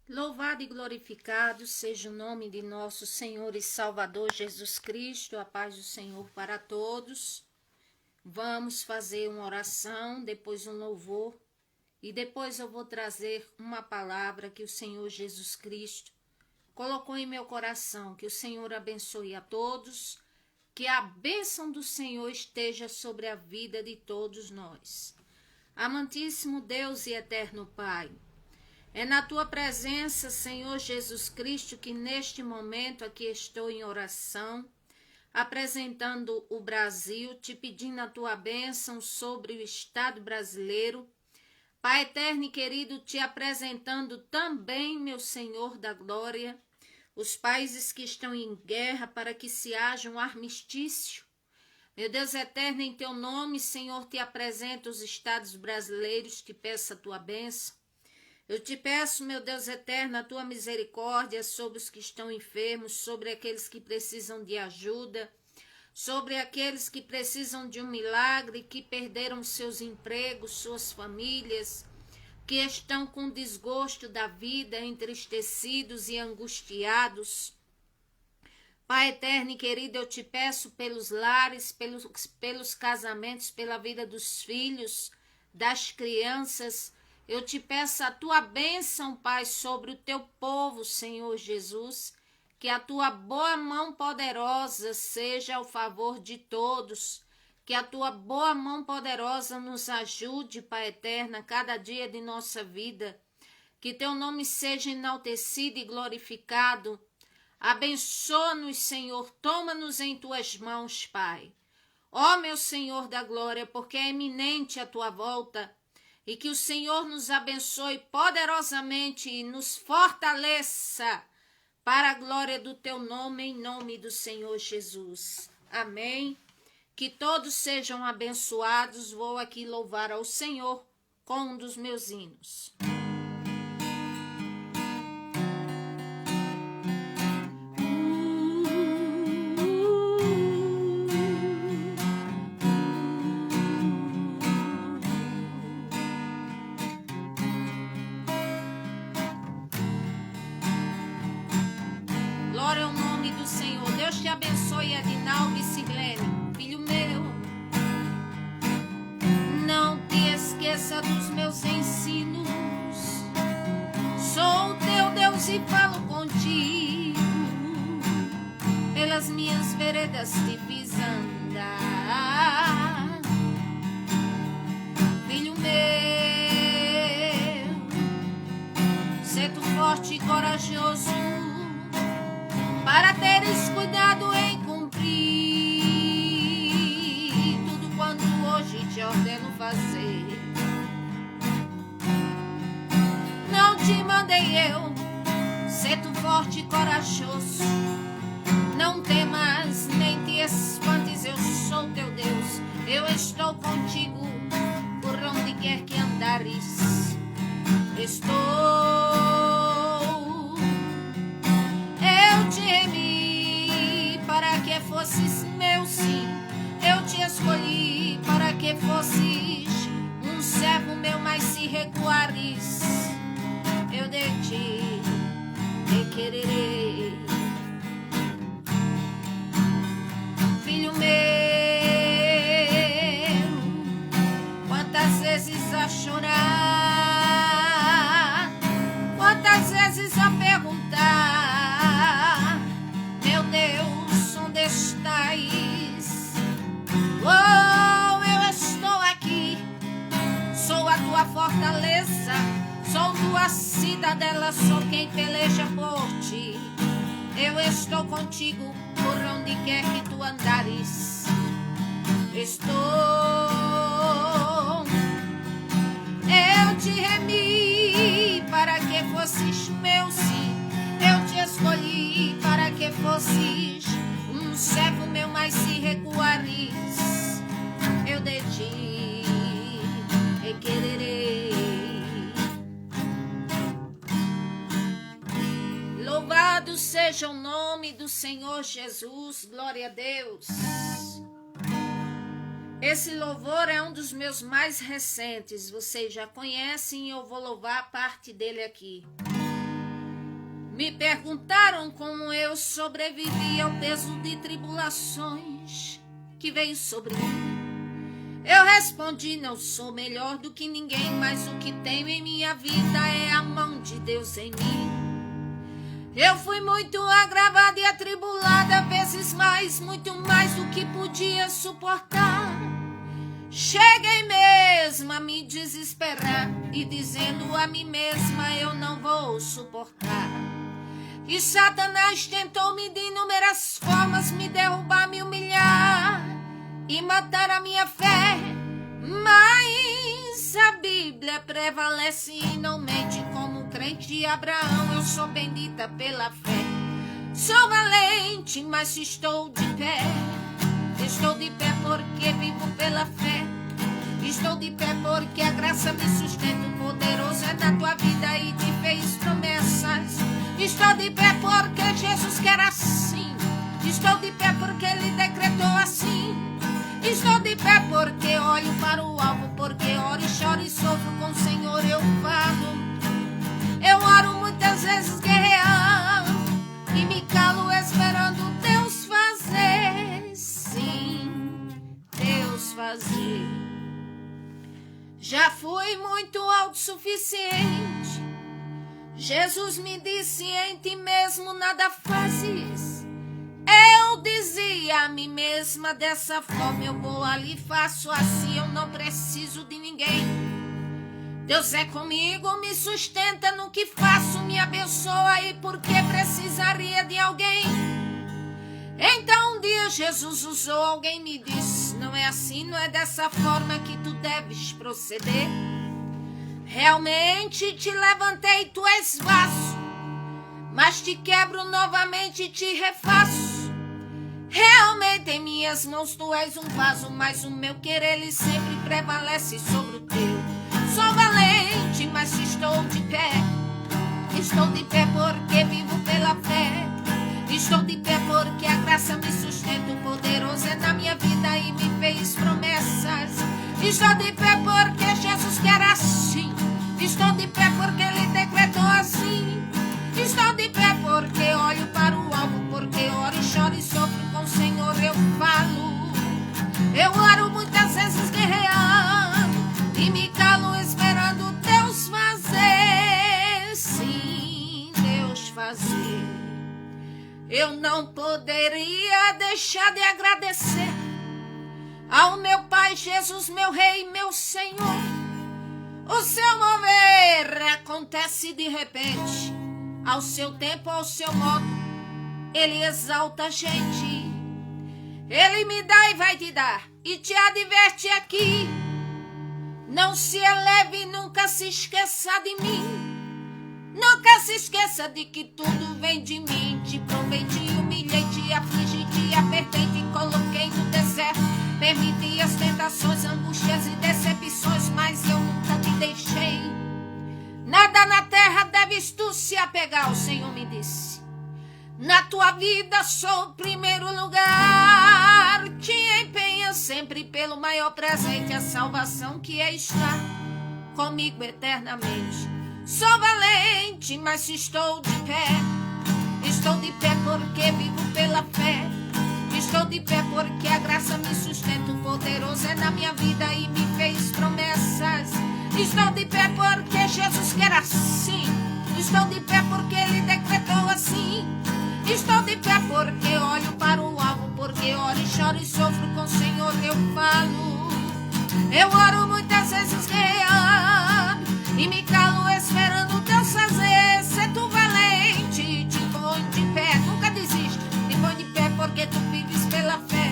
Louvado e glorificado seja o nome de nosso Senhor e Salvador Jesus Cristo, a paz do Senhor para todos. Vamos fazer uma oração, depois um louvor e depois eu vou trazer uma palavra que o Senhor Jesus Cristo colocou em meu coração. Que o Senhor abençoe a todos, que a bênção do Senhor esteja sobre a vida de todos nós. Amantíssimo Deus e eterno Pai, é na tua presença, Senhor Jesus Cristo, que neste momento aqui estou em oração, apresentando o Brasil, te pedindo a tua bênção sobre o Estado brasileiro. Pai eterno e querido, te apresentando também, meu Senhor da glória, os países que estão em guerra, para que se haja um armistício. Meu Deus eterno, em teu nome, Senhor, te apresento os estados brasileiros, te peço a tua bênção. Eu te peço, meu Deus eterno, a tua misericórdia sobre os que estão enfermos, sobre aqueles que precisam de ajuda, sobre aqueles que precisam de um milagre, que perderam seus empregos, suas famílias, que estão com desgosto da vida, entristecidos e angustiados. Pai eterno e querido, eu te peço pelos lares, pelos casamentos, pela vida dos filhos, das crianças. Eu te peço a tua bênção, Pai, sobre o teu povo, Senhor Jesus, que a tua boa mão poderosa seja ao favor de todos, que a tua boa mão poderosa nos ajude, Pai eterno, a cada dia de nossa vida, que teu nome seja enaltecido e glorificado. Abençoa-nos, Senhor, toma-nos em tuas mãos, Pai. Ó meu Senhor da glória, porque é iminente a tua volta, e que o Senhor nos abençoe poderosamente e nos fortaleça para a glória do teu nome, em nome do Senhor Jesus. Amém. Que todos sejam abençoados. Vou aqui louvar ao Senhor com um dos meus hinos. Glória ao nome do Senhor. Deus te abençoe, Adinaldo e Silene, filho meu. Não te esqueça dos meus ensinos. Sou teu Deus e falo contigo. Pelas minhas veredas te fiz andar. Filho meu, sê tu forte e corajoso, para teres cuidado em cumprir tudo quanto hoje te ordeno fazer. Não te mandei eu, sê tu forte e corajoso. Não temas, nem te espantes, eu sou teu Deus. Eu estou contigo, por onde quer que andares. Eu te remi para que fosses meu sim. Eu te escolhi para que fosses um servo meu, mas se recuares, eu de ti te quererei. Filho meu, quantas vezes a chorar, quantas vezes a perguntar, meu Deus, onde estás? Oh, eu estou aqui, sou a tua fortaleza, sou tua cidadela, sou quem peleja por ti. Eu estou contigo por onde quer que tu andares. Eu te remi para que fosses meu sim. Eu te escolhi para que fosses um servo meu, mas se recuares, eu de ti requererei. Louvado seja o nome do Senhor Jesus, glória a Deus. Esse louvor é um dos meus mais recentes, vocês já conhecem e eu vou louvar parte dele aqui. Me perguntaram como eu sobrevivi ao peso de tribulações que veio sobre mim. Eu respondi, não sou melhor do que ninguém, mas o que tenho em minha vida é a mão de Deus em mim. Eu fui muito agravada e atribulada, vezes mais, muito mais do que podia suportar. Cheguei mesmo a me desesperar e dizendo a mim mesma, eu não vou suportar. E Satanás tentou-me de inúmeras formas me derrubar, me humilhar e matar a minha fé. Mas a Bíblia prevalece e não mente. Como crente de Abraão, eu sou bendita pela fé. Sou valente, mas estou de pé. Estou de pé porque vivo pela fé. Estou de pé porque a graça me sustenta. O poderoso é na tua vida e te fez promessas. Estou de pé porque Jesus quer assim. Estou de pé porque Ele decretou assim. Estou de pé porque olho para o alvo, porque oro e choro e sofro com o Senhor eu falo. Eu oro muitas vezes guerreando e me calo esperando Deus fazer. Sim, Deus fazer. Já fui muito autossuficiente. Jesus me disse, em ti mesmo nada fazes. Eu dizia a mim mesma, dessa forma eu vou ali e faço assim, eu não preciso de ninguém. Deus é comigo, me sustenta no que faço, me abençoa e por que precisaria de alguém? Então um dia Jesus usou alguém, me disse, não é assim, não é dessa forma que tu deves proceder. Realmente te levantei, tu és vaso, mas te quebro novamente e te refaço. Realmente em minhas mãos tu és um vaso, mas o meu querer ele sempre prevalece sobre o teu. Sou valente, mas estou de pé. Estou de pé porque vivo pela fé. Estou de pé porque a graça me sustenta. O poderoso é na minha vida e me fez promessas. Estou de pé porque Jesus quer assim. Estou de pé porque Ele decretou assim. Estou de pé porque olho para o alvo, porque oro e choro e sofro com o Senhor eu falo. Eu oro muitas vezes guerreando e me calo esperando Deus fazer. Sim, Deus fazer. Eu não poderia deixar de agradecer ao meu Pai Jesus, meu Rei, meu Senhor. O seu mover acontece de repente, ao seu tempo, ao seu modo. Ele exalta a gente. Ele me dá e vai te dar. E te adverte aqui. Não se eleve, nunca se esqueça de mim. Nunca se esqueça de que tudo vem de mim. Te prometi, humilhei, te afligi, te apertei, te coloquei no deserto. Permiti as tentações, angústias e decepções, mas eu nunca te deixei. Nada na terra deves tu se apegar, o Senhor me disse. Na tua vida sou o primeiro lugar. Te empenha sempre pelo maior presente, a salvação que é estar comigo eternamente. Sou valente, mas estou de pé. Estou de pé porque vivo pela fé. Estou de pé porque a graça me sustenta. O poderoso é na minha vida e me fez promessas. Estou de pé porque Jesus quer assim. Estou de pé porque Ele decretou assim. Estou de pé porque olho para o alvo, porque oro e choro e sofro com o Senhor eu falo. Eu oro muitas vezes guerreando e me calo esperando Deus fazer. Se tu valente, te põe de pé, nunca desiste. Te põe de pé porque tu vives pela fé.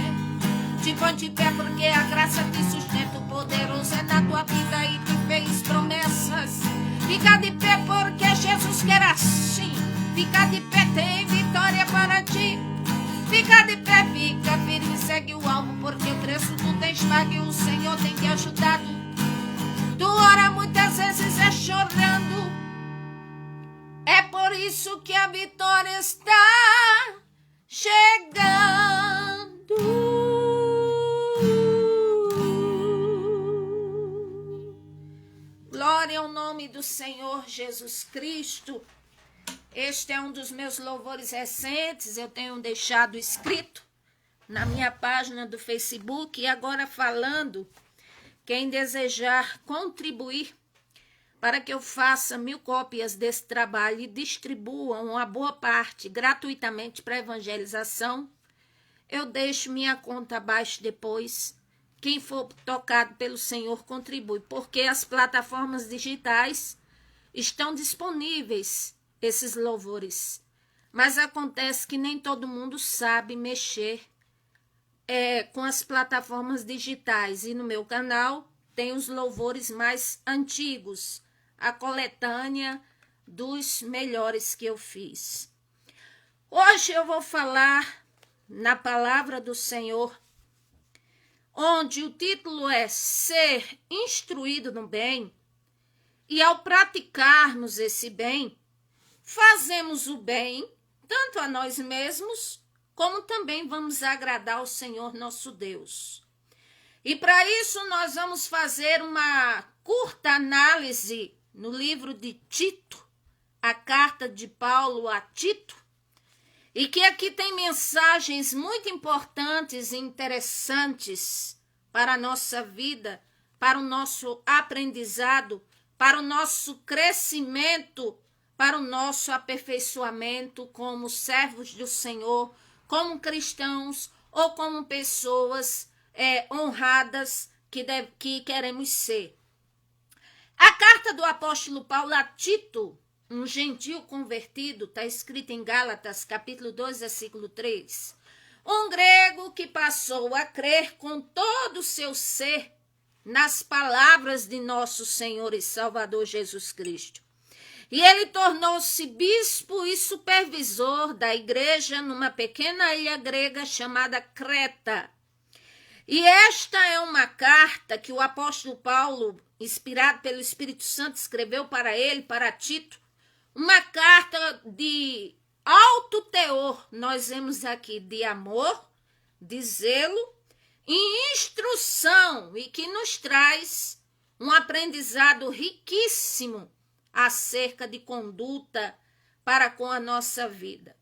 Te põe de pé porque a graça te sustenta. O poderoso é na tua vida e te fez promessas. Fica de pé porque Jesus quer assim. Fica de pé, tem vitória para ti. Fica de pé, fica firme, segue o alvo, porque o preço tu tens pago e o Senhor tem te ajudado. Tu ora muitas vezes é chorando. É por isso que a vitória está chegando. Glória ao nome do Senhor Jesus Cristo. Este é um dos meus louvores recentes, eu tenho deixado escrito na minha página do Facebook. E agora falando, quem desejar contribuir para que eu faça 1000 cópias desse trabalho e distribua uma boa parte gratuitamente para evangelização, eu deixo minha conta abaixo depois. Quem for tocado pelo Senhor contribui, porque as plataformas digitais estão disponíveis, esses louvores. Mas acontece que nem todo mundo sabe mexer com as plataformas digitais. E no meu canal tem os louvores mais antigos, a coletânea dos melhores que eu fiz. Hoje eu vou falar na palavra do Senhor, onde o título é Ser Instruído no Bem, e ao praticarmos esse bem, fazemos o bem tanto a nós mesmos, como também vamos agradar ao Senhor nosso Deus. E para isso nós vamos fazer uma curta análise no livro de Tito, a carta de Paulo a Tito, e que aqui tem mensagens muito importantes e interessantes para a nossa vida, para o nosso aprendizado, para o nosso crescimento, para o nosso aperfeiçoamento como servos do Senhor, como cristãos ou como pessoas honradas que queremos ser. A carta do apóstolo Paulo a Tito, um gentio convertido, está escrito em Gálatas, capítulo 2, versículo 3. Um grego que passou a crer com todo o seu ser nas palavras de nosso Senhor e Salvador Jesus Cristo. E ele tornou-se bispo e supervisor da igreja numa pequena ilha grega chamada Creta. E esta é uma carta que o apóstolo Paulo, inspirado pelo Espírito Santo, escreveu para ele, para Tito, uma carta de alto teor, nós vemos aqui, de amor, de zelo e instrução, e que nos traz um aprendizado riquíssimo acerca de conduta para com a nossa vida.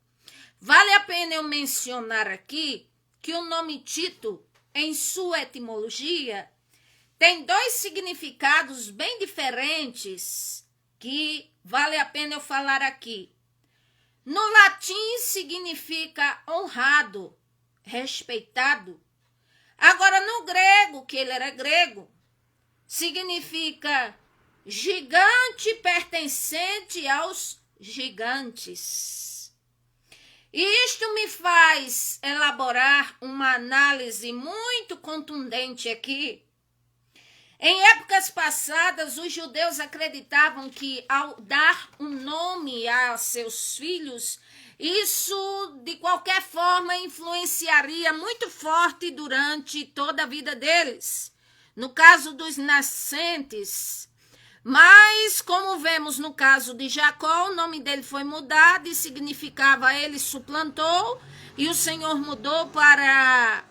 Vale a pena eu mencionar aqui que o nome Tito, em sua etimologia, tem 2 significados bem diferentes que vale a pena eu falar aqui. No latim significa honrado, respeitado. Agora no grego, que ele era grego, significa gigante pertencente aos gigantes. E isto me faz elaborar uma análise muito contundente aqui. Em épocas passadas, os judeus acreditavam que ao dar um nome a seus filhos, isso de qualquer forma influenciaria muito forte durante toda a vida deles. No caso dos nascentes. Mas, como vemos no caso de Jacó, o nome dele foi mudado e significava ele suplantou, e o Senhor mudou para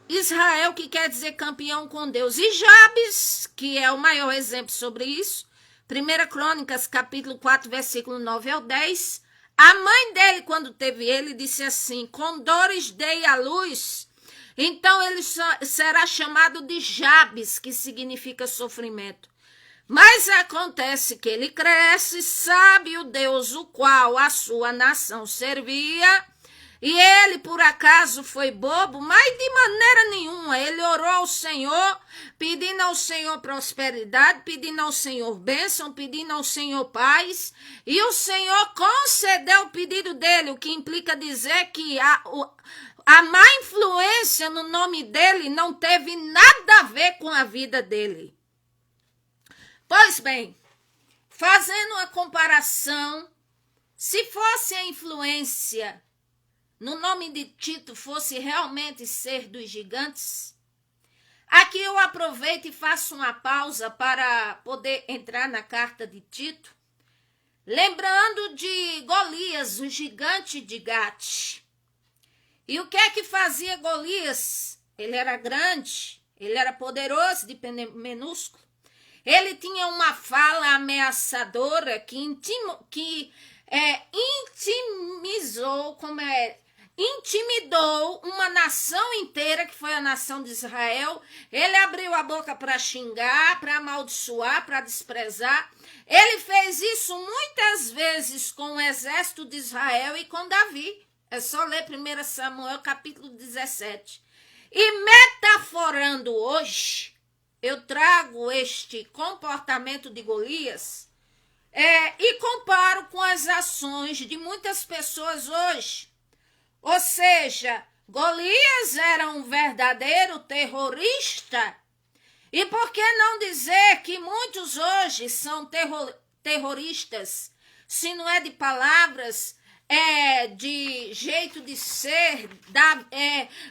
Israel, que quer dizer campeão com Deus. E Jabes, que é o maior exemplo sobre isso, 1 Crônicas, capítulo 4, versículo 9 ao 10, a mãe dele, quando teve ele, disse assim, com dores dei à luz, então ele será chamado de Jabes, que significa sofrimento. Mas acontece que ele cresce, sabe o Deus o qual a sua nação servia, e ele por acaso foi bobo, mas de maneira nenhuma. Ele orou ao Senhor, pedindo ao Senhor prosperidade, pedindo ao Senhor bênção, pedindo ao Senhor paz, e o Senhor concedeu o pedido dele, o que implica dizer que a má influência no nome dele não teve nada a ver com a vida dele. Pois bem, fazendo uma comparação, se fosse a influência no nome de Tito fosse realmente ser dos gigantes, aqui eu aproveito e faço uma pausa para poder entrar na carta de Tito, lembrando de Golias, o gigante de Gate. E o que é que fazia Golias? Ele era grande, ele era poderoso, de minúsculo. Ele tinha uma fala ameaçadora que intimidou uma nação inteira, que foi a nação de Israel. Ele abriu a boca para xingar, para amaldiçoar, para desprezar. Ele fez isso muitas vezes com o exército de Israel e com Davi. É só ler 1 Samuel capítulo 17. E metaforando hoje, eu trago este comportamento de Golias e comparo com as ações de muitas pessoas hoje. Ou seja, Golias era um verdadeiro terrorista. E por que não dizer que muitos hoje são terroristas? Se não é de palavras, é de jeito de ser.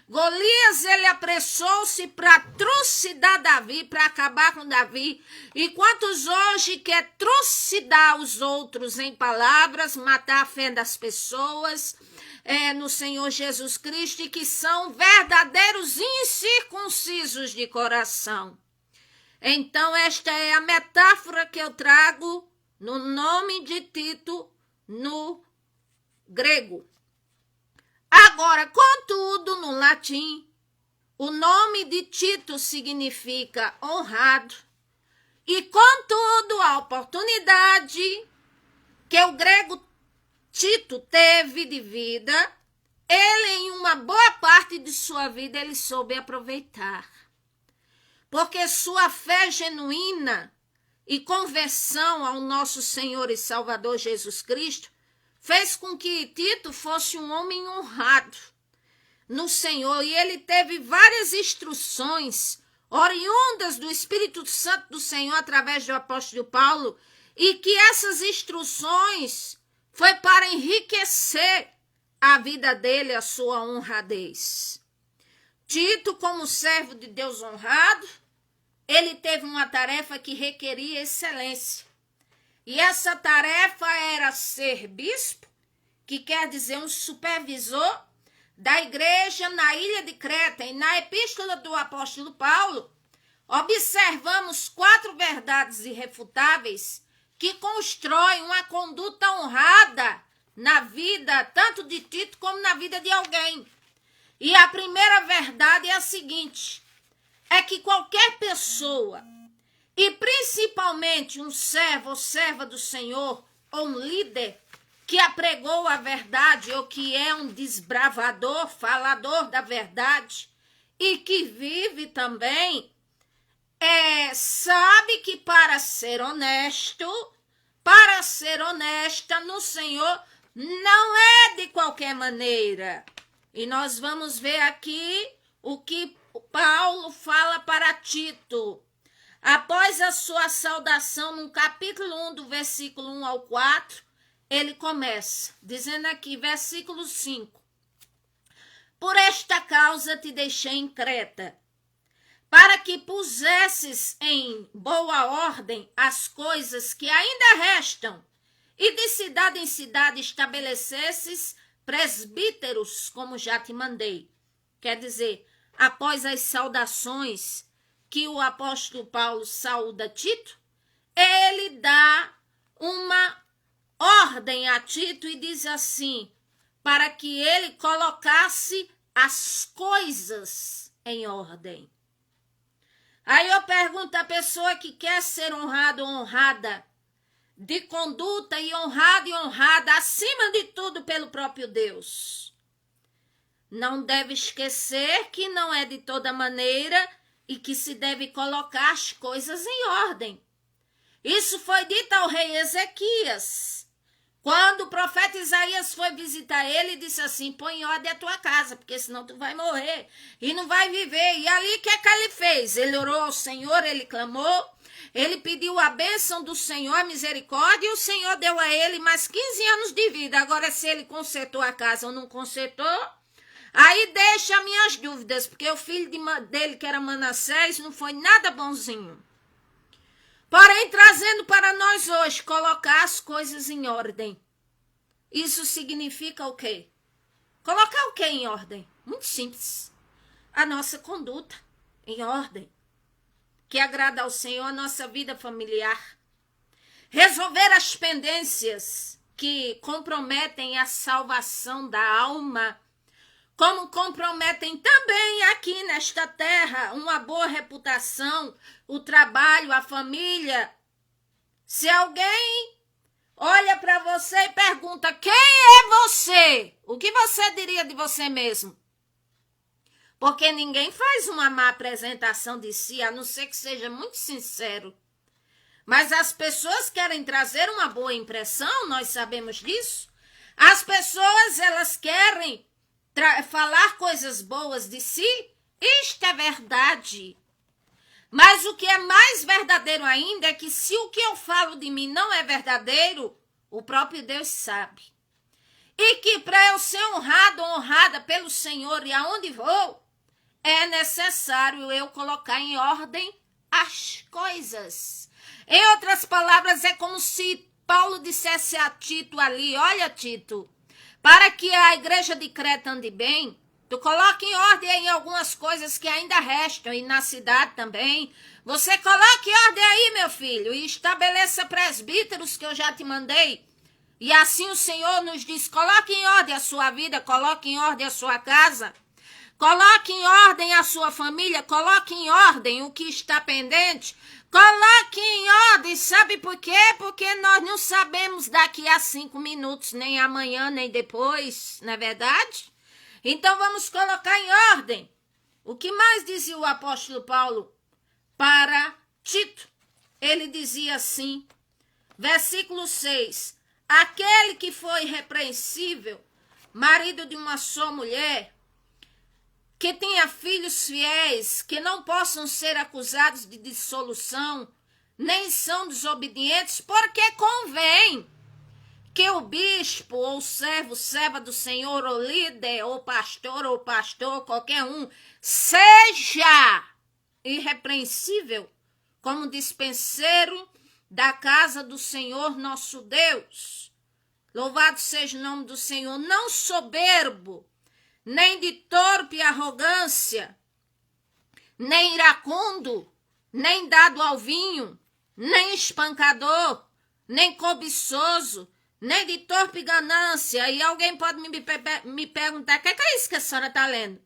Golias, ele apressou-se para trucidar Davi, para acabar com Davi. E quantos hoje quer trucidar os outros em palavras, matar a fé das pessoas, no Senhor Jesus Cristo, e que são verdadeiros incircuncisos de coração. Então, esta é a metáfora que eu trago no nome de Tito no grego. Agora, contudo, no latim, o nome de Tito significa honrado, e contudo, a oportunidade que o grego Tito teve de vida, ele em uma boa parte de sua vida ele soube aproveitar. Porque sua fé genuína e conversão ao nosso Senhor e Salvador Jesus Cristo fez com que Tito fosse um homem honrado no Senhor. E ele teve várias instruções oriundas do Espírito Santo do Senhor através do apóstolo Paulo, e que essas instruções foi para enriquecer a vida dele, a sua honradez. Tito, como servo de Deus honrado, ele teve uma tarefa que requeria excelência. E essa tarefa era ser bispo, que quer dizer um supervisor da igreja na ilha de Creta. E na epístola do apóstolo Paulo, observamos 4 verdades irrefutáveis que constroem uma conduta honrada na vida tanto de Tito como na vida de alguém. E a primeira verdade é a seguinte: é que qualquer pessoa, e principalmente um servo ou serva do Senhor, ou um líder que apregou a verdade, ou que é um desbravador, falador da verdade, e que vive também, sabe que para ser honesto, para ser honesta no Senhor, não é de qualquer maneira. E nós vamos ver aqui o que Paulo fala para Tito. Após a sua saudação, no capítulo 1, do versículo 1 ao 4, ele começa, dizendo aqui, versículo 5. Por esta causa te deixei em Creta, para que pusesses em boa ordem as coisas que ainda restam, e de cidade em cidade estabelecesses presbíteros, como já te mandei. Quer dizer, após as saudações que o apóstolo Paulo saúda Tito, ele dá uma ordem a Tito e diz assim, para que ele colocasse as coisas em ordem. Aí eu pergunto à pessoa que quer ser honrado ou honrada, de conduta e honrada, acima de tudo pelo próprio Deus. Não deve esquecer que não é de toda maneira e que se deve colocar as coisas em ordem. Isso foi dito ao rei Ezequias. Quando o profeta Isaías foi visitar ele, disse assim, põe em ordem a tua casa, porque senão tu vai morrer e não vai viver. E ali o que é que ele fez? Ele orou ao Senhor, ele clamou, ele pediu a bênção do Senhor, a misericórdia, e o Senhor deu a ele mais 15 anos de vida. Agora, se ele consertou a casa ou não consertou, aí deixa minhas dúvidas, porque o filho dele, que era Manassés, não foi nada bonzinho. Porém, trazendo para nós hoje, colocar as coisas em ordem. Isso significa o quê? Colocar o quê em ordem? Muito simples. A nossa conduta em ordem, que agrada ao Senhor, a nossa vida familiar. Resolver as pendências que que comprometem a salvação da alma, como comprometem também aqui nesta terra uma boa reputação, o trabalho, a família. Se alguém olha para você e pergunta: quem é você? O que você diria de você mesmo? Porque ninguém faz uma má apresentação de si, a não ser que seja muito sincero. Mas as pessoas querem trazer uma boa impressão, nós sabemos disso. As pessoas, elas querem falar coisas boas de si. Isto é verdade. Mas o que é mais verdadeiro ainda é que se o que eu falo de mim não é verdadeiro, o próprio Deus sabe. E que para eu ser honrado ou honrada pelo Senhor e aonde vou, é necessário eu colocar em ordem as coisas. Em outras palavras, é como se Paulo dissesse a Tito ali: olha, Tito, para que a igreja de Creta ande bem, tu coloque em ordem aí algumas coisas que ainda restam, e na cidade também. Você coloque em ordem aí, meu filho, e estabeleça presbíteros que eu já te mandei. E assim o Senhor nos diz: coloque em ordem a sua vida, coloque em ordem a sua casa, coloque em ordem a sua família, coloque em ordem o que está pendente, coloque em ordem. Sabe por quê? Porque nós não sabemos daqui a 5 minutos, nem amanhã, nem depois, não é verdade? Então vamos colocar em ordem. O que mais dizia o apóstolo Paulo para Tito? Ele dizia assim, versículo 6, aquele que foi irrepreensível, marido de uma só mulher, que tenha filhos fiéis, que não possam ser acusados de dissolução, nem são desobedientes, porque convém que o bispo, ou servo, serva do Senhor, ou líder, ou pastor, qualquer um, seja irrepreensível como dispenseiro da casa do Senhor nosso Deus. Louvado seja o nome do Senhor, não soberbo, nem de torpe arrogância, nem iracundo, nem dado ao vinho, nem espancador, nem cobiçoso, nem de torpe ganância. E alguém pode me perguntar: o que é isso que a senhora está lendo?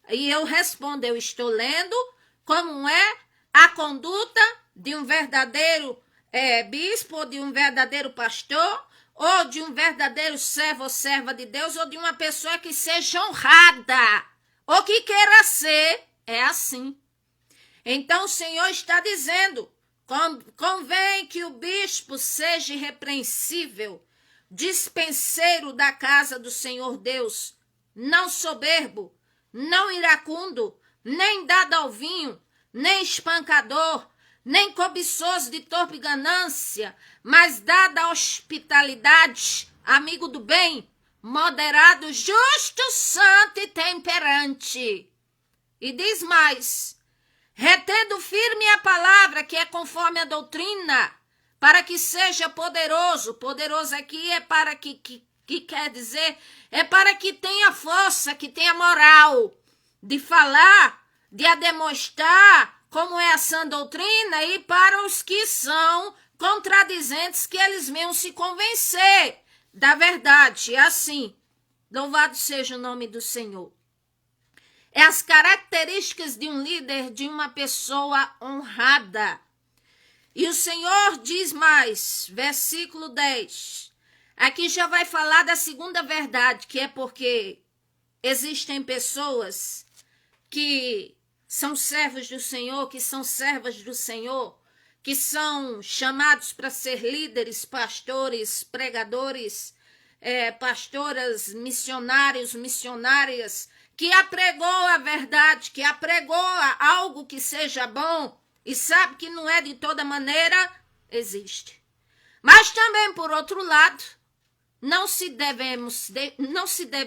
E eu respondo: eu estou lendo como é a conduta de um verdadeiro bispo, ou de um verdadeiro pastor, ou de um verdadeiro servo ou serva de Deus, ou de uma pessoa que seja honrada, ou que queira ser. É assim. Então o Senhor está dizendo: convém que o bispo seja irrepreensível, dispenseiro da casa do Senhor Deus, não soberbo, não iracundo, nem dado ao vinho, nem espancador, nem cobiçoso de torpe ganância, mas dado à hospitalidade, amigo do bem, moderado, justo, santo e temperante. E diz mais: retendo firme a palavra que é conforme a doutrina, para que seja poderoso. Poderoso aqui é para que quer dizer, é para que tenha força, que tenha moral de falar, de a demonstrar como é a sã doutrina, e para os que são contradizentes, que eles venham se convencer da verdade. É assim. Louvado seja o nome do Senhor. É as características de um líder, de uma pessoa honrada. E o Senhor diz mais, versículo 10. Aqui já vai falar da segunda verdade, que é porque existem pessoas que são servos do Senhor, que são servas do Senhor, que são chamados para ser líderes, pastores, pregadores, pastoras, missionários, missionárias, que apregou a verdade, que apregou algo que seja bom, e sabe que não é de toda maneira, existe. Mas também, por outro lado, não se deve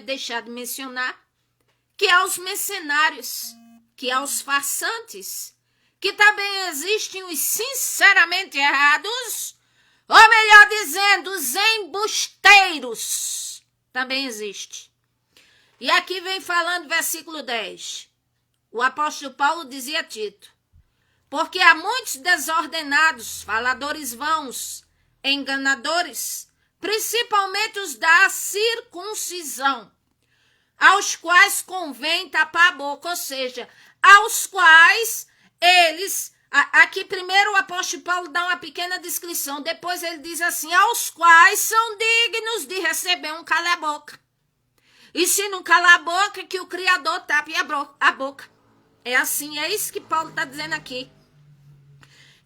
deixar de mencionar que há os mercenários, que há os farsantes, que também existem os sinceramente errados, ou melhor dizendo, os embusteiros, também existe. E aqui vem falando versículo 10. O apóstolo Paulo dizia a Tito: porque há muitos desordenados, faladores vãos, enganadores, principalmente os da circuncisão, aos quais convém tapar a boca, ou seja, aos quais eles... Aqui primeiro o apóstolo Paulo dá uma pequena descrição, depois ele diz assim, aos quais são dignos de receber um cala-boca. E se não calar a boca, que o Criador tape a boca. É assim, é isso que Paulo está dizendo aqui.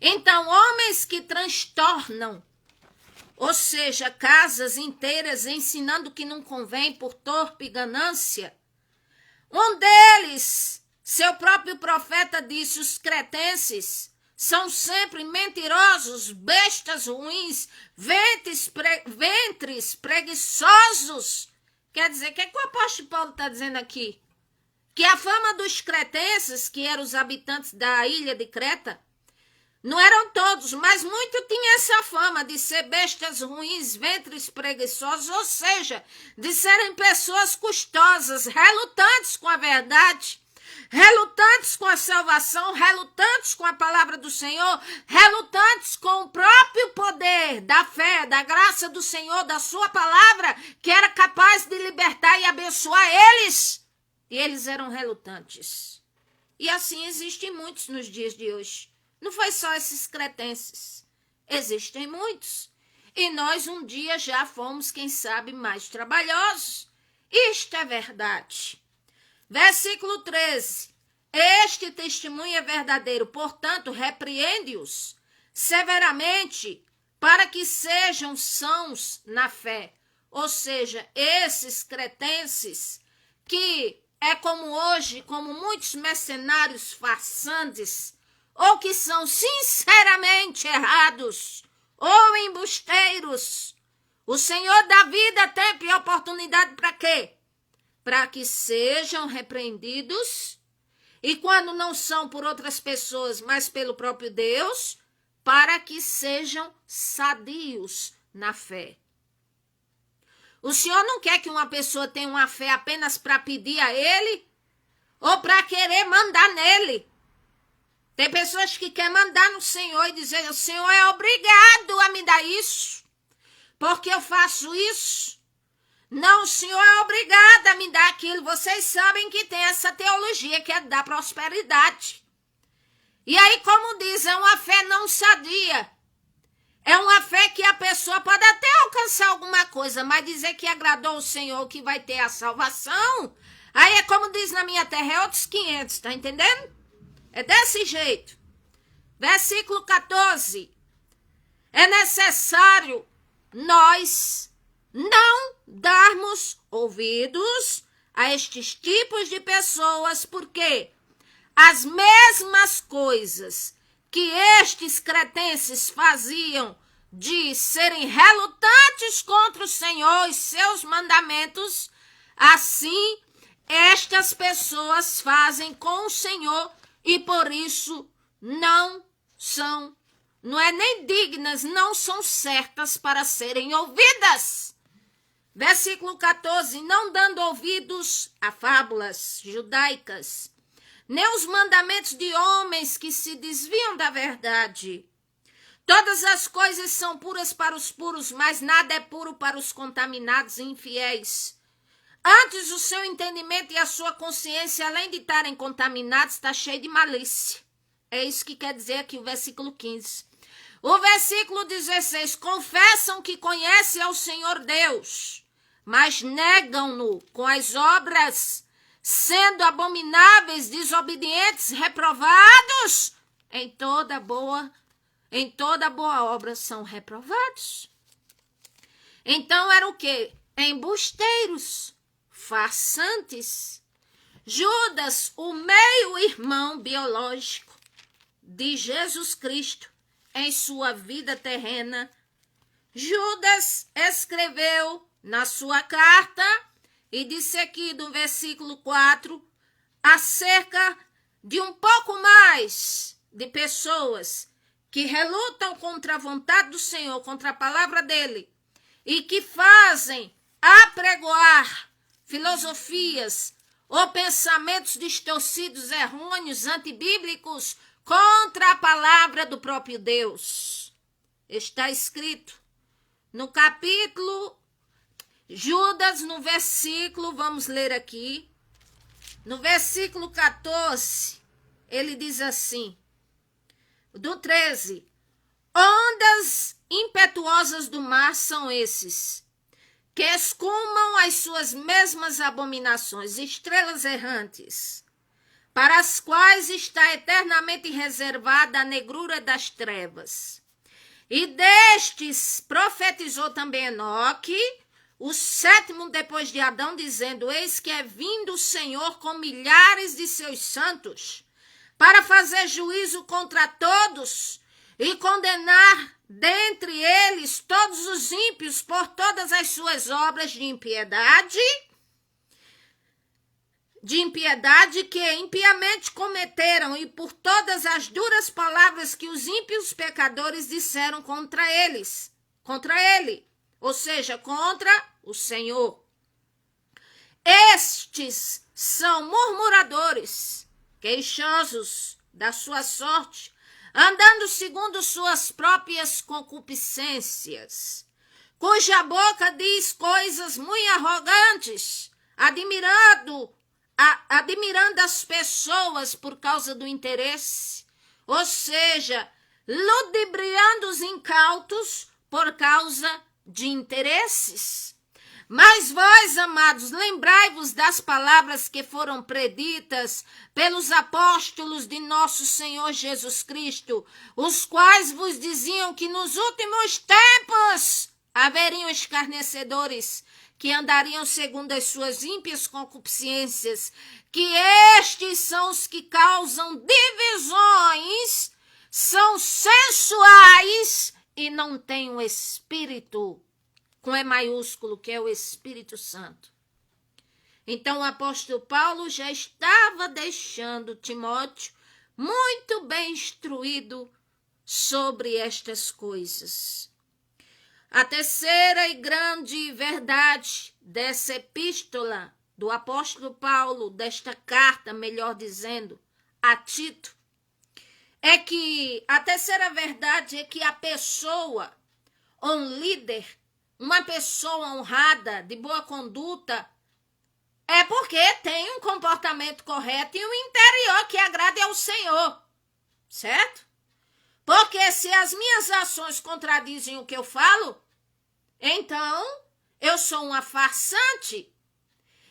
Então, homens que transtornam, ou seja, casas inteiras ensinando que não convém por torpe ganância, um deles, seu próprio profeta disse, os cretenses são sempre mentirosos, bestas ruins, ventres preguiçosos. Quer dizer, o que o apóstolo Paulo está dizendo aqui? Que a fama dos cretenses, que eram os habitantes da ilha de Creta, não eram todos, mas muito tinha essa fama de ser bestas ruins, ventres preguiçosos, ou seja, de serem pessoas custosas, relutantes com a verdade, relutantes com a salvação, relutantes com a palavra do Senhor, relutantes com o próprio poder da fé, da graça do Senhor, da sua palavra, que era capaz de libertar e abençoar eles. E eles eram relutantes. E assim existem muitos nos dias de hoje. Não foi só esses cretenses. Existem muitos. E nós um dia já fomos, quem sabe, mais trabalhosos. Isto é verdade. Versículo 13. Este testemunho é verdadeiro, portanto, repreende-os severamente para que sejam sãos na fé. Ou seja, esses cretenses que é como hoje, como muitos mercenários farsantes, ou que são sinceramente errados, ou embusteiros. O Senhor dá vida, tempo e oportunidade para quê? Para que sejam repreendidos, e quando não são por outras pessoas, mas pelo próprio Deus, para que sejam sadios na fé. O Senhor não quer que uma pessoa tenha uma fé apenas para pedir a Ele, ou para querer mandar nele. Tem pessoas que querem mandar no Senhor e dizer, o Senhor é obrigado a me dar isso, porque eu faço isso. Não, o Senhor é obrigado a me dar aquilo. Vocês sabem que tem essa teologia que é da prosperidade. E aí, como diz, é uma fé não sadia. É uma fé que a pessoa pode até alcançar alguma coisa, mas dizer que agradou o Senhor, que vai ter a salvação, aí é como diz na minha terra, é outros 500, tá entendendo? É desse jeito. Versículo 14. É necessário nós não darmos ouvidos a estes tipos de pessoas, porque as mesmas coisas que estes cretenses faziam de serem relutantes contra o Senhor e seus mandamentos, assim estas pessoas fazem com o Senhor e por isso não é nem dignas, não são certas para serem ouvidas. Versículo 14, não dando ouvidos a fábulas judaicas, nem os mandamentos de homens que se desviam da verdade. Todas as coisas são puras para os puros, mas nada é puro para os contaminados e infiéis. Antes, o seu entendimento e a sua consciência, além de estarem contaminados, está cheio de malícia. É isso que quer dizer aqui o versículo 15. O versículo 16, confessam que conhecem ao Senhor Deus, mas negam-no com as obras, sendo abomináveis, desobedientes, reprovados, em toda boa obra são reprovados. Então era o quê? Embusteiros, farsantes. Judas, o meio-irmão biológico de Jesus Cristo em sua vida terrena, Judas escreveu na sua carta e disse aqui no versículo 4, acerca de um pouco mais de pessoas que relutam contra a vontade do Senhor, contra a palavra dele, e que fazem apregoar filosofias ou pensamentos distorcidos, errôneos, antibíblicos, contra a palavra do próprio Deus. Está escrito no capítulo, Judas, no versículo, vamos ler aqui, no versículo 14, ele diz assim, do 13, ondas impetuosas do mar são esses, que escumam as suas mesmas abominações, estrelas errantes, para as quais está eternamente reservada a negrura das trevas. E destes profetizou também Enoque, o sétimo depois de Adão, dizendo, eis que é vindo o Senhor com milhares de seus santos, para fazer juízo contra todos e condenar dentre eles todos os ímpios por todas as suas obras de impiedade que impiamente cometeram e por todas as duras palavras que os ímpios pecadores disseram contra ele, ou seja, contra o Senhor. Estes são murmuradores, queixosos da sua sorte, andando segundo suas próprias concupiscências, cuja boca diz coisas muito arrogantes, admirando as pessoas por causa do interesse, ou seja, ludibriando os incautos por causa de interesses. Mas vós, amados, lembrai-vos das palavras que foram preditas pelos apóstolos de nosso Senhor Jesus Cristo, os quais vos diziam que nos últimos tempos haveriam escarnecedores, que andariam segundo as suas ímpias concupiscências, que estes são os que causam divisões, são sensuais e não têm o Espírito, com E maiúsculo, que é o Espírito Santo. Então o apóstolo Paulo já estava deixando Timóteo muito bem instruído sobre estas coisas. A terceira e grande verdade dessa epístola do apóstolo Paulo, desta carta, melhor dizendo, a Tito, é que a terceira verdade é que a pessoa, um líder, uma pessoa honrada, de boa conduta, é porque tem um comportamento correto e um interior que agrade ao Senhor, certo? Porque se as minhas ações contradizem o que eu falo, então eu sou uma farsante.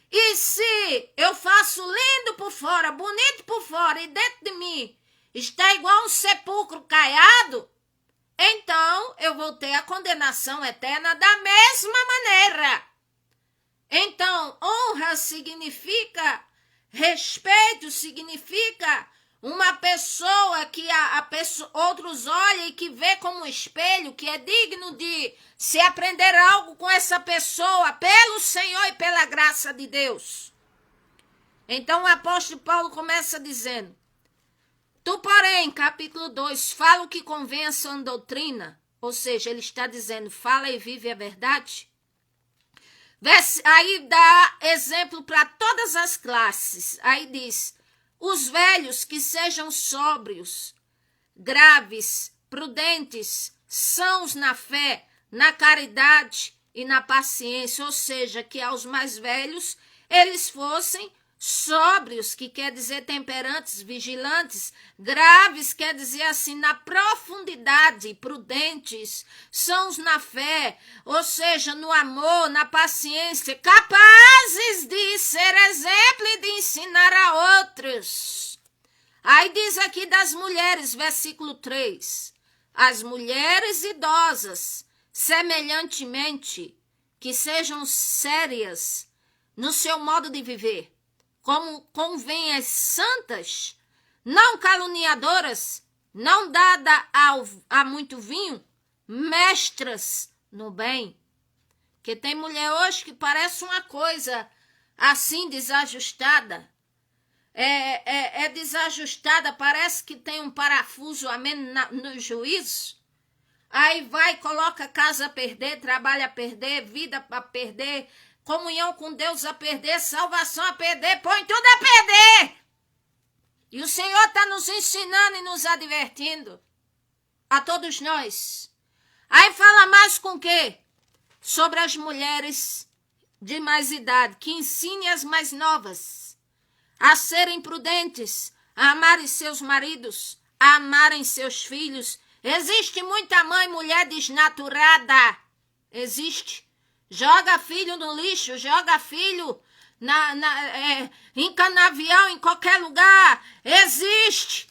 E se eu faço lindo por fora, bonito por fora, e dentro de mim está igual um sepulcro caiado, então eu vou ter a condenação eterna da mesma maneira. Então, honra significa, respeito significa uma pessoa que outros olham e que vê como um espelho, que é digno de se aprender algo com essa pessoa, pelo Senhor e pela graça de Deus. Então o apóstolo Paulo começa dizendo, tu, porém, capítulo 2, fala o que convém a sã doutrina, ou seja, ele está dizendo, fala e vive a verdade. Aí dá exemplo para todas as classes, aí diz, os velhos que sejam sóbrios, graves, prudentes, sãos na fé, na caridade e na paciência, ou seja, que aos mais velhos eles fossem sóbrios, que quer dizer temperantes, vigilantes, graves, quer dizer assim, na profundidade, prudentes, sãos na fé, ou seja, no amor, na paciência, capazes de ser exemplo e de ensinar a outros. Aí diz aqui das mulheres, versículo 3, as mulheres idosas, semelhantemente, que sejam sérias no seu modo de viver, como convém às santas, não caluniadoras, não dada a muito vinho, mestras no bem. Porque tem mulher hoje que parece uma coisa assim desajustada. É desajustada, parece que tem um parafuso a menos no juízo. Aí vai, coloca casa a perder, trabalho a perder, vida a perder, comunhão com Deus a perder, salvação a perder, põe tudo a perder. E o Senhor está nos ensinando e nos advertindo, a todos nós. Aí fala mais com o quê? sobre as mulheres de mais idade, que ensine as mais novas a serem prudentes, a amarem seus maridos, a amarem seus filhos. Existe muita mãe, mulher desnaturada. Existe. Joga filho no lixo, joga filho em canavial, em qualquer lugar. Existe.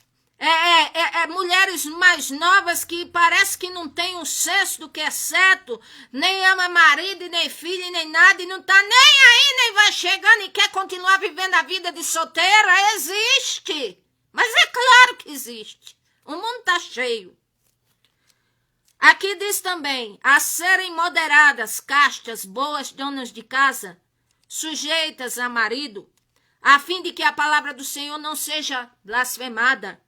Mulheres mais novas que parece que não tem um senso do que é certo, nem ama marido, nem filho, nem nada, e não tá nem aí, nem vai chegando e quer continuar vivendo a vida de solteira. Existe. Mas é claro que existe. O mundo tá cheio. Aqui diz também, a serem moderadas, castas, boas donas de casa, sujeitas a marido, a fim de que a palavra do Senhor não seja blasfemada.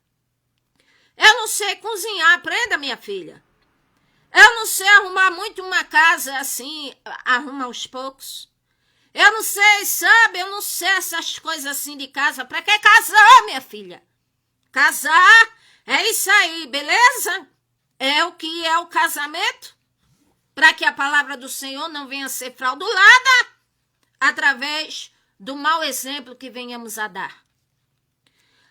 Eu não sei cozinhar, aprenda, minha filha. Eu não sei arrumar muito uma casa assim, arruma aos poucos. Eu não sei, sabe, eu não sei essas coisas assim de casa. Pra que casar, minha filha? Casar é isso aí, beleza? É o que é o casamento, para que a palavra do Senhor não venha a ser fraudulada através do mau exemplo que venhamos a dar.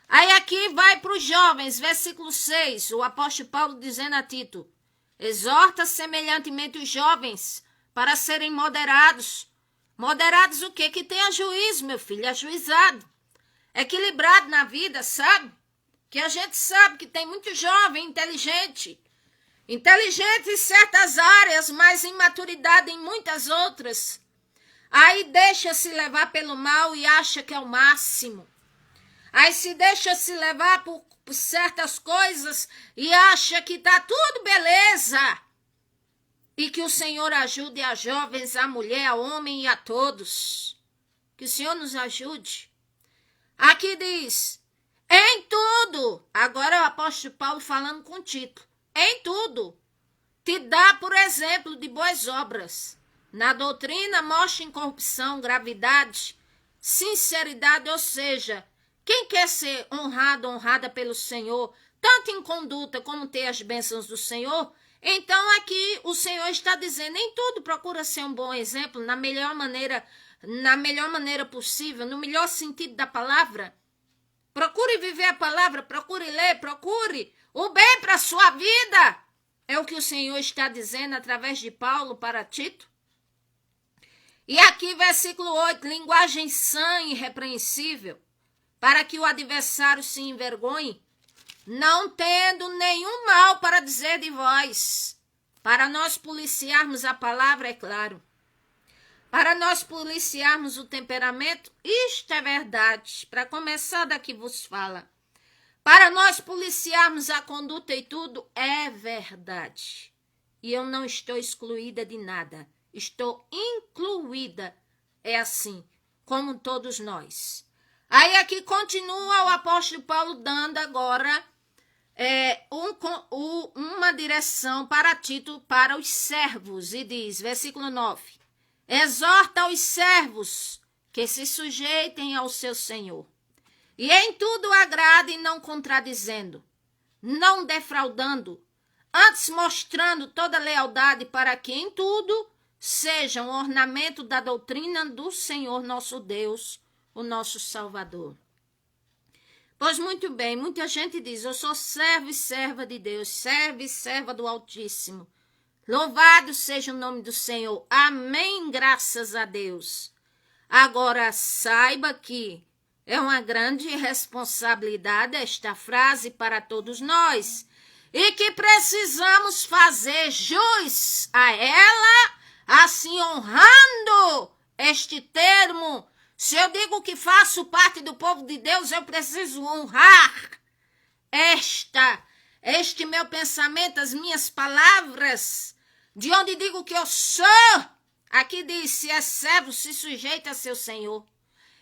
Aí aqui vai para os jovens, versículo 6, o apóstolo Paulo dizendo a Tito, exorta semelhantemente os jovens para serem moderados. Moderados o quê? Que tenha juízo, meu filho, ajuizado, equilibrado na vida, sabe? Que a gente sabe que tem muito jovem inteligente em certas áreas, mas imaturidade em muitas outras. Aí deixa-se levar pelo mal e acha que é o máximo. Aí se deixa se levar por certas coisas e acha que tá tudo beleza. E que o Senhor ajude a jovens, a mulher, a homem e a todos. Que o Senhor nos ajude. Aqui diz, em tudo. Agora é o apóstolo Paulo falando com Tito. Em tudo, te dá, por exemplo, de boas obras. Na doutrina, mostra incorrupção, gravidade, sinceridade, ou seja, quem quer ser honrado, honrada pelo Senhor, tanto em conduta como ter as bênçãos do Senhor, então aqui o Senhor está dizendo, em tudo procura ser um bom exemplo, na melhor maneira possível, no melhor sentido da palavra. Procure viver a palavra, procure ler, procure o bem para a sua vida. É o que o Senhor está dizendo através de Paulo para Tito. E aqui, versículo 8, linguagem sã e irrepreensível, para que o adversário se envergonhe, não tendo nenhum mal para dizer de vós. Para nós policiarmos a palavra, é claro. Para nós policiarmos o temperamento, isto é verdade. Para começar, daqui vos fala. Para nós policiarmos a conduta e tudo, é verdade. E eu não estou excluída de nada. Estou incluída. É assim, como todos nós. Aí aqui continua o apóstolo Paulo dando agora uma direção para Tito, para os servos. E diz, versículo 9. Exorta os servos que se sujeitem ao seu Senhor. E em tudo agradem, não contradizendo, não defraudando, antes mostrando toda lealdade para que em tudo sejam ornamento da doutrina do Senhor nosso Deus, o nosso Salvador. Pois muito bem, muita gente diz, eu sou servo e serva de Deus, servo e serva do Altíssimo. Louvado seja o nome do Senhor. Amém, graças a Deus. Agora saiba que é uma grande responsabilidade esta frase para todos nós e que precisamos fazer jus a ela, assim honrando este termo. Se eu digo que faço parte do povo de Deus, eu preciso honrar este meu pensamento, as minhas palavras, de onde digo que eu sou. Aqui diz, se é servo, se sujeita a seu Senhor.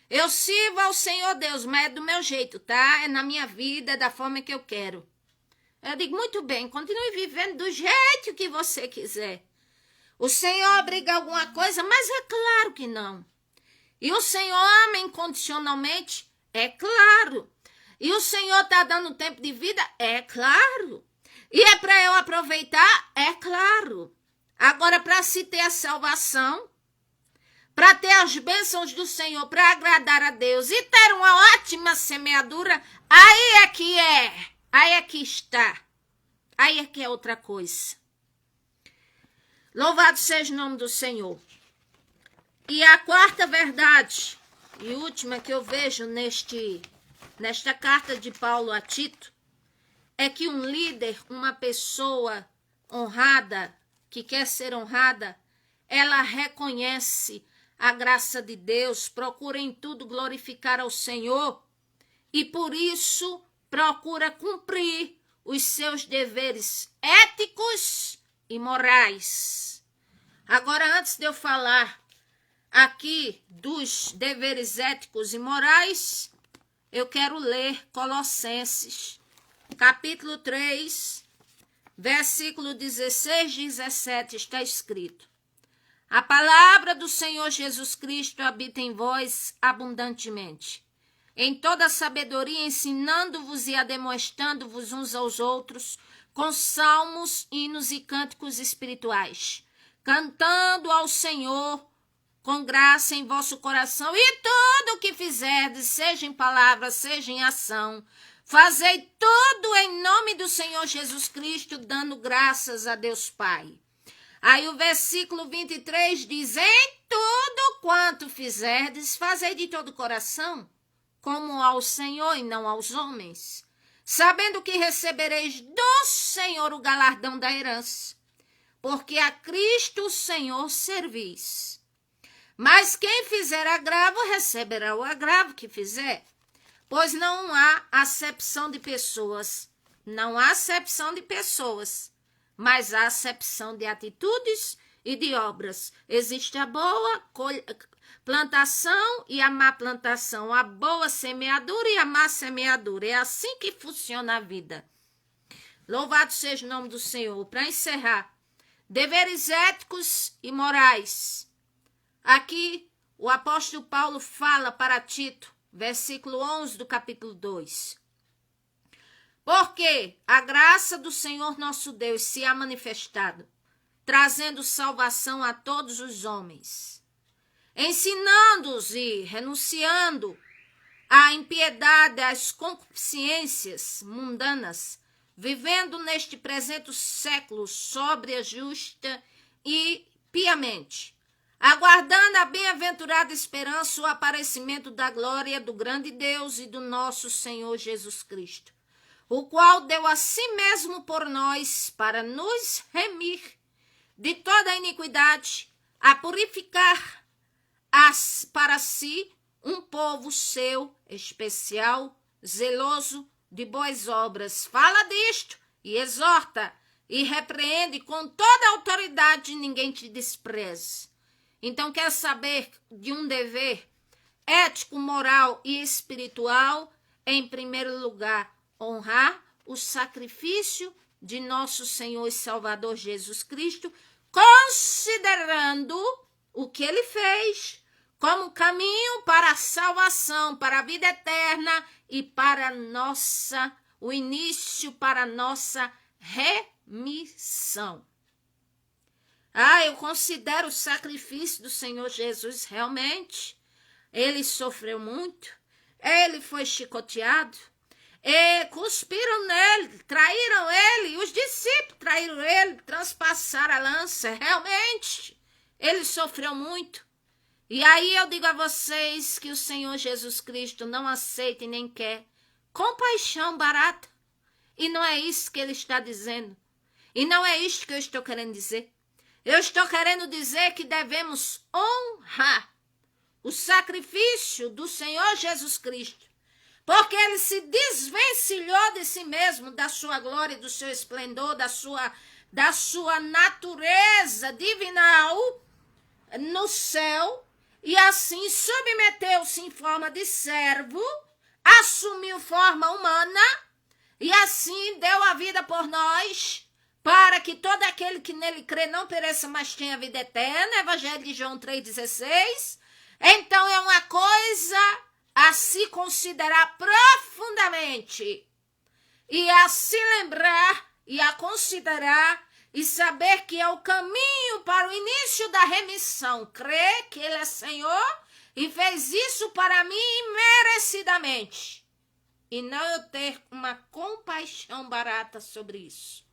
Eu sirvo ao Senhor Deus, mas é do meu jeito, tá? É na minha vida, é da forma que eu quero. Eu digo, muito bem, continue vivendo do jeito que você quiser. O Senhor obriga alguma coisa, mas é claro que não. E o Senhor ama incondicionalmente? É claro. E o Senhor está dando tempo de vida? É claro. E é para eu aproveitar? É claro. Agora, para se ter a salvação, para ter as bênçãos do Senhor, para agradar a Deus e ter uma ótima semeadura, aí é que está, aí é que é outra coisa. Louvado seja o nome do Senhor. E a quarta verdade e última que eu vejo nesta carta de Paulo a Tito é que um líder, uma pessoa honrada, que quer ser honrada, ela reconhece a graça de Deus, procura em tudo glorificar ao Senhor e por isso procura cumprir os seus deveres éticos e morais. Agora, antes de eu falar aqui dos deveres éticos e morais, eu quero ler Colossenses, capítulo 3, versículo 16 e 17, está escrito: a palavra do Senhor Jesus Cristo habita em vós abundantemente, em toda sabedoria, ensinando-vos e ademoestando-vos uns aos outros, com salmos, hinos e cânticos espirituais, cantando ao Senhor com graça em vosso coração, e tudo o que fizerdes, seja em palavra, seja em ação, fazei tudo em nome do Senhor Jesus Cristo, dando graças a Deus Pai. Aí o versículo 23 diz: em tudo quanto fizerdes, fazei de todo o coração, como ao Senhor e não aos homens, sabendo que recebereis do Senhor o galardão da herança, porque a Cristo o Senhor servis. Mas quem fizer agravo, receberá o agravo que fizer, pois não há acepção de pessoas, mas há acepção de atitudes e de obras. Existe a boa plantação e a má plantação, a boa semeadura e a má semeadura. É assim que funciona a vida. Louvado seja o nome do Senhor. Para encerrar, deveres éticos e morais. Aqui o apóstolo Paulo fala para Tito, versículo 11 do capítulo 2. Porque a graça do Senhor nosso Deus se há manifestado, trazendo salvação a todos os homens, ensinando-os e renunciando à impiedade, às concupiscências mundanas, vivendo neste presente século sóbria, justa e piamente, aguardando a bem-aventurada esperança, o aparecimento da glória do grande Deus e do nosso Senhor Jesus Cristo, o qual deu a si mesmo por nós para nos remir de toda a iniquidade, a purificar para si um povo seu especial, zeloso de boas obras. Fala disto e exorta e repreende com toda a autoridade, ninguém te despreze. Então, quer saber de um dever ético, moral e espiritual? Em primeiro lugar, honrar o sacrifício de nosso Senhor e Salvador Jesus Cristo, considerando o que ele fez como caminho para a salvação, para a vida eterna e para o início para a nossa remissão. Eu considero o sacrifício do Senhor Jesus realmente. Ele sofreu muito, ele foi chicoteado, cuspiram nele, traíram ele, os discípulos traíram ele, transpassaram a lança. Realmente, ele sofreu muito. E aí eu digo a vocês que o Senhor Jesus Cristo não aceita e nem quer compaixão barata. E não é isso que ele está dizendo. E não é isso que eu estou querendo dizer. Eu estou querendo dizer que devemos honrar o sacrifício do Senhor Jesus Cristo, porque ele se desvencilhou de si mesmo, da sua glória, do seu esplendor, da sua natureza divinal no céu, e assim submeteu-se em forma de servo, assumiu forma humana, e assim deu a vida por nós, para que todo aquele que nele crê não pereça, mas tenha vida eterna. Evangelho de João 3,16. Então é uma coisa a se considerar profundamente e a se lembrar e a considerar e saber que é o caminho para o início da remissão. Crer que Ele é Senhor e fez isso para mim merecidamente. E não eu ter uma compaixão barata sobre isso.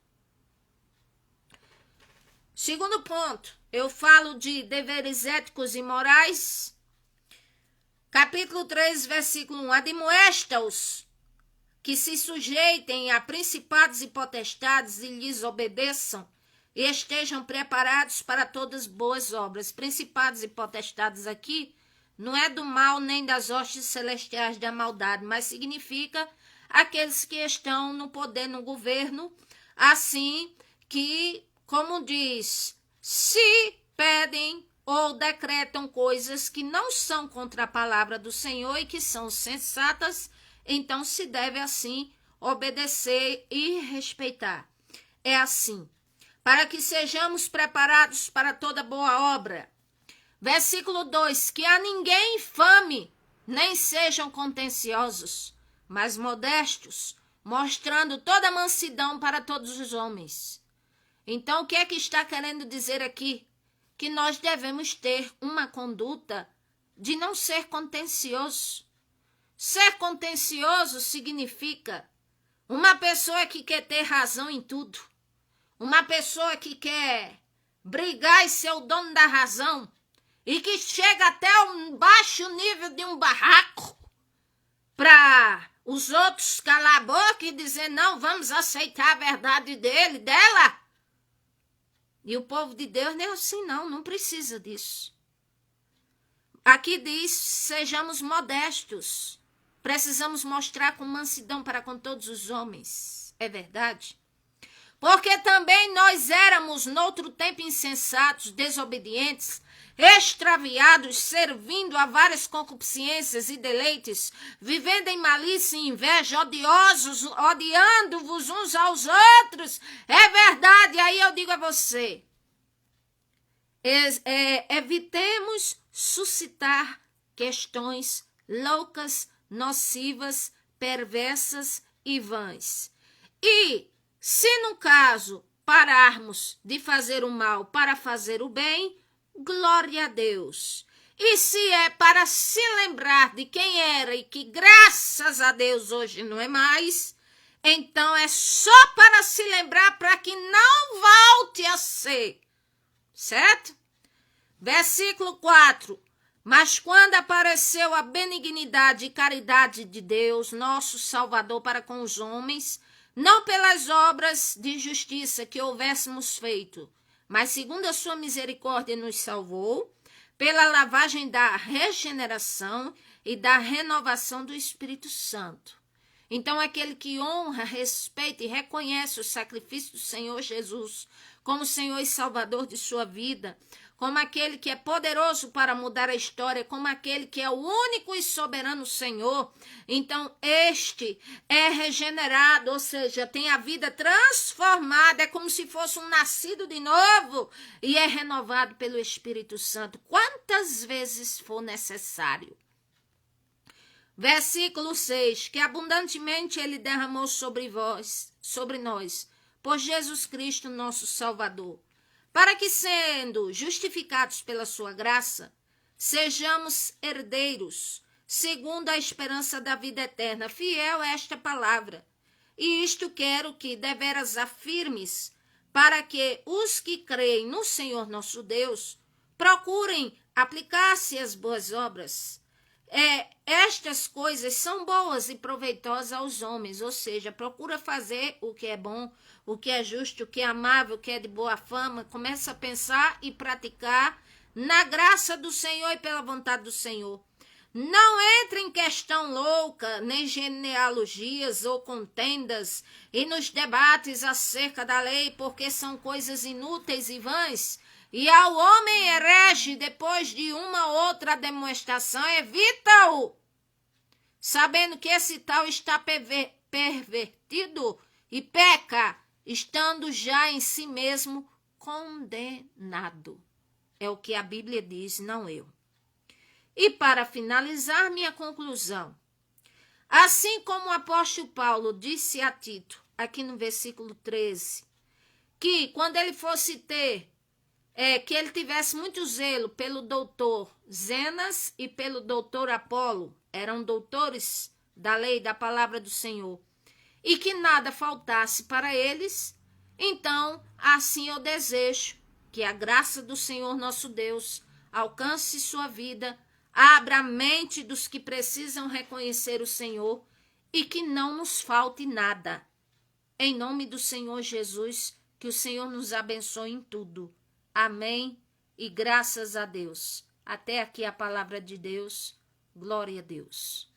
Segundo ponto, eu falo de deveres éticos e morais. Capítulo 3, versículo 1. Admoesta-os que se sujeitem a principados e potestades e lhes obedeçam e estejam preparados para todas boas obras. Principados e potestades aqui não é do mal nem das hostes celestiais da maldade, mas significa aqueles que estão no poder, no governo, assim que, como diz, se pedem ou decretam coisas que não são contra a palavra do Senhor e que são sensatas, então se deve assim obedecer e respeitar. É assim, para que sejamos preparados para toda boa obra. Versículo 2, que a ninguém infame, nem sejam contenciosos, mas modestos, mostrando toda mansidão para todos os homens. Então, o que é que está querendo dizer aqui? Que nós devemos ter uma conduta de não ser contencioso. Ser contencioso significa uma pessoa que quer ter razão em tudo, uma pessoa que quer brigar e ser o dono da razão, e que chega até um baixo nível de um barraco para os outros calar a boca e dizer, não, vamos aceitar a verdade dela. E o povo de Deus não é assim, não precisa disso. Aqui diz, sejamos modestos. Precisamos mostrar com mansidão para com todos os homens. É verdade? Porque também nós éramos, noutro tempo, insensatos, desobedientes, extraviados, servindo a várias concupiscências e deleites, vivendo em malícia e inveja, odiosos, odiando-vos uns aos outros. É verdade, aí eu digo a você, evitemos suscitar questões loucas, nocivas, perversas e vãs. E, se no caso pararmos de fazer o mal para fazer o bem, glória a Deus. E se é para se lembrar de quem era e que graças a Deus hoje não é mais, então é só para se lembrar para que não volte a ser. Certo? Versículo 4. Mas quando apareceu a benignidade e caridade de Deus, nosso Salvador, para com os homens, não pelas obras de justiça que houvéssemos feito, mas segundo a sua misericórdia nos salvou, pela lavagem da regeneração e da renovação do Espírito Santo. Então, aquele que honra, respeita e reconhece o sacrifício do Senhor Jesus como Senhor e Salvador de sua vida, como aquele que é poderoso para mudar a história, como aquele que é o único e soberano Senhor, então este é regenerado, ou seja, tem a vida transformada, é como se fosse um nascido de novo e é renovado pelo Espírito Santo, quantas vezes for necessário. Versículo 6, que abundantemente ele derramou sobre nós, por Jesus Cristo, nosso Salvador, para que, sendo justificados pela sua graça, sejamos herdeiros, segundo a esperança da vida eterna. Fiel é esta palavra. E isto quero que deveras afirmes, para que os que creem no Senhor nosso Deus procurem aplicar-se às boas obras. Estas coisas são boas e proveitosas aos homens, ou seja, procura fazer o que é bom, o que é justo, o que é amável, o que é de boa fama, começa a pensar e praticar na graça do Senhor e pela vontade do Senhor. Não entre em questão louca, nem genealogias ou contendas, e nos debates acerca da lei, porque são coisas inúteis e vãs. E ao homem herege, depois de uma outra demonstração, evita-o, sabendo que esse tal está pervertido e peca, estando já em si mesmo condenado. É o que a Bíblia diz, não eu. E para finalizar, minha conclusão. Assim como o apóstolo Paulo disse a Tito, aqui no versículo 13, que quando ele fosse ter, que ele tivesse muito zelo pelo doutor Zenas e pelo doutor Apolo, eram doutores da lei, da palavra do Senhor, e que nada faltasse para eles, então assim eu desejo que a graça do Senhor nosso Deus alcance sua vida, abra a mente dos que precisam reconhecer o Senhor e que não nos falte nada. Em nome do Senhor Jesus, que o Senhor nos abençoe em tudo. Amém e graças a Deus. Até aqui a palavra de Deus. Glória a Deus.